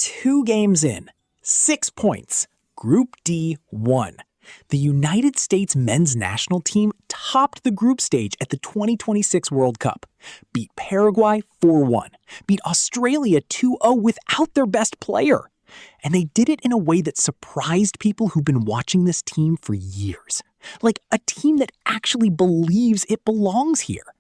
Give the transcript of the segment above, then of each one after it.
2 games in, 6 points. Group D won. The United States men's national team topped the group stage at the 2026 World Cup, beat Paraguay 4-1, beat Australia 2-0 without their best player. And they did it in a way that surprised people who've been watching this team for years. Like a team that actually believes it belongs here.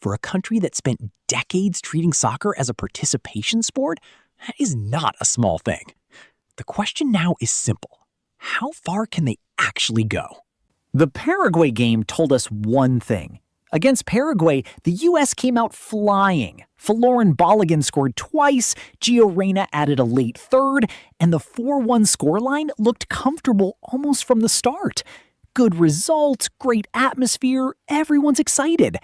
For a country that spent decades treating soccer as a participation sport, that is not a small thing. The question now is simple. How far can they actually go? The Paraguay game told us one thing. Against Paraguay, the U.S. came out flying. Faloran Balogun scored twice, Gio Reyna added a late third, and the 4-1 scoreline looked comfortable almost from the start. Good results, great atmosphere, everyone's excited.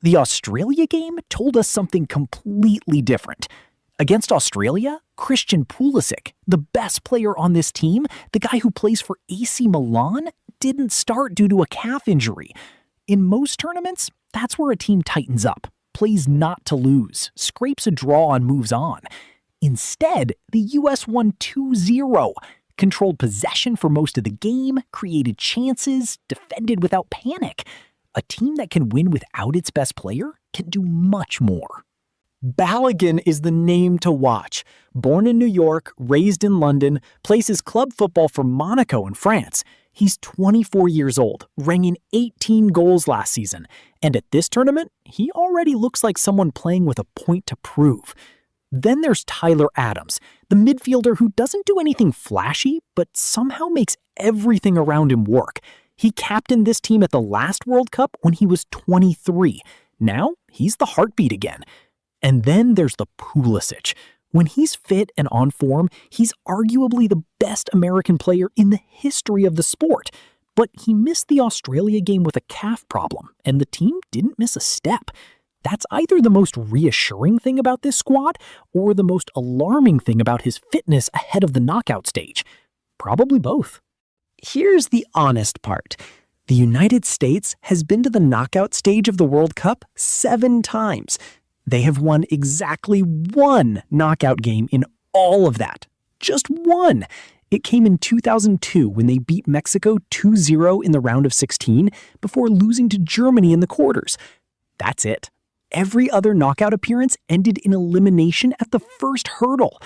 The Australia game told us something completely different. Against Australia, Christian Pulisic, the best player on this team, the guy who plays for AC Milan, didn't start due to a calf injury. In most tournaments, that's where a team tightens up, plays not to lose, scrapes a draw and moves on. Instead, the US won 2-0, controlled possession for most of the game, created chances, defended without panic. A team that can win without its best player can do much more. Balogun is the name to watch. Born in New York, raised in London, plays his club football for Monaco in France. He's 24 years old, rang in 18 goals last season, and at this tournament, he already looks like someone playing with a point to prove. Then there's Tyler Adams, the midfielder who doesn't do anything flashy, but somehow makes everything around him work. He captained this team at the last World Cup when he was 23. Now, he's the heartbeat again. And then there's the Pulisic. When he's fit and on form, he's arguably the best American player in the history of the sport. But he missed the Australia game with a calf problem, and the team didn't miss a step. That's either the most reassuring thing about this squad, or the most alarming thing about his fitness ahead of the knockout stage. Probably both. Here's the honest part. The United States has been to the knockout stage of the World Cup 7 times. They have won exactly 1 knockout game in all of that. Just 1. It came in 2002 when they beat Mexico 2-0 in the round of 16 before losing to Germany in the quarters. That's it. Every other knockout appearance ended in elimination at the first hurdle.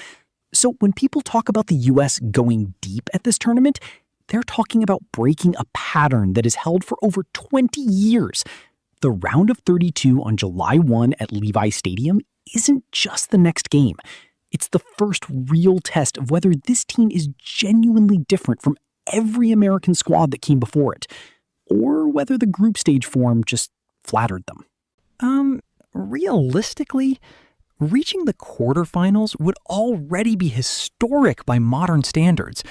So when people talk about the US going deep at this tournament, they're talking about breaking a pattern that has held for over 20 years. The round of 32 on July 1 at Levi Stadium isn't just the next game. It's the first real test of whether this team is genuinely different from every American squad that came before it, or whether the group stage form just flattered them. Realistically, reaching the quarterfinals would already be historic by modern standards.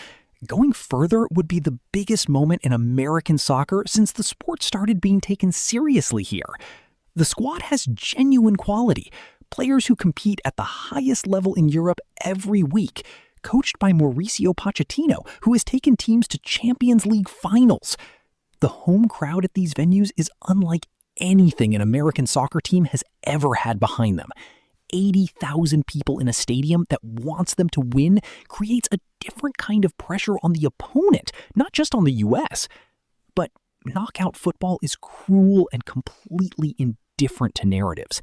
Going further would be the biggest moment in American soccer since the sport started being taken seriously here. The squad has genuine quality, players who compete at the highest level in Europe every week, coached by Mauricio Pochettino, who has taken teams to Champions League finals. The home crowd at these venues is unlike anything an American soccer team has ever had behind them. 80,000 people in a stadium that wants them to win creates a different kind of pressure on the opponent, not just on the US. But knockout football is cruel and completely indifferent to narratives.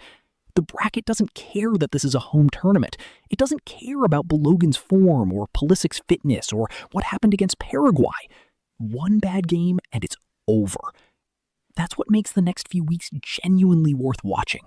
The bracket doesn't care that this is a home tournament. It doesn't care about Balogun's form or Pulisic's fitness or what happened against Paraguay. One bad game and it's over. That's what makes the next few weeks genuinely worth watching.